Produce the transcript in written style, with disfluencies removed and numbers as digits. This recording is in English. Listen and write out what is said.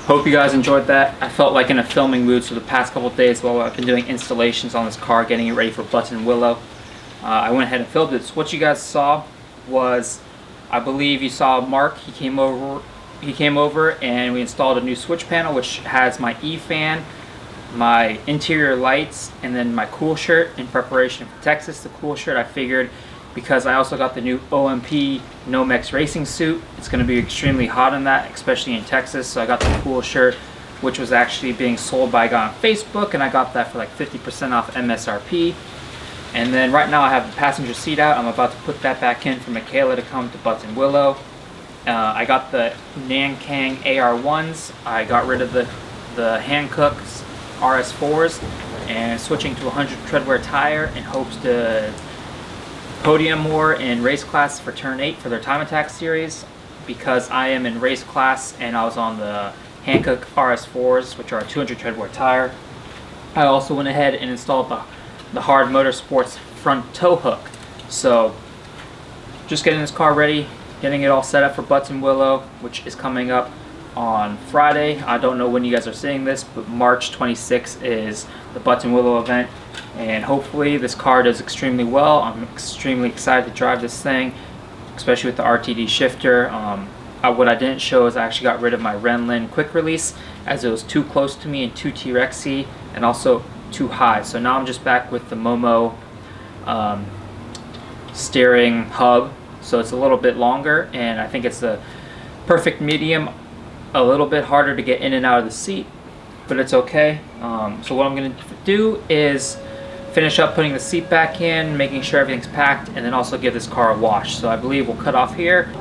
Hope you guys enjoyed that. I felt like in a filming mood for the past couple of days while I've been doing installations on this car, getting it ready for Button Willow. I went ahead and filmed it. So what you guys saw was, I believe you saw Mark. He came over and we installed a new switch panel which has my E-fan, my interior lights, and then my cool shirt in preparation for Texas. The cool shirt, I figured, because I also got the new OMP Nomex racing suit, it's going to be extremely hot in that, especially in Texas. So I got the cool shirt, which was actually being sold by a guy on Facebook, and I got that for like 50% off MSRP. And then right now I have the passenger seat out. I'm about to put that back in for Michaela to come to Button Willow. I got the Peasantgang AR1s. I got rid of the Hankook's RS4s and switching to a 100 treadwear tire in hopes to podium more in race class for turn 8 for their time attack series, because I am in race class and I was on the Hankook RS4s, which are a 200 treadwear tire. I also went ahead and installed the Hard Motorsports front tow hook. So just getting this car ready, getting it all set up for Button Willow, which is coming up on Friday. I don't know when you guys are seeing this, but March 26th is the Button Willow event, and hopefully this car does extremely well. I'm extremely excited to drive this thing, especially with the RTD shifter. What I didn't show is I actually got rid of my Renlin quick release, as it was too close to me and too T-Rexy and also too high. So now I'm just back with the Momo steering hub, so it's a little bit longer, and I think it's the perfect medium. A little bit harder to get in and out of the seat, but it's okay. So what I'm going to do is finish up putting the seat back in, making sure everything's packed, and then also give this car a wash. So I believe we'll cut off here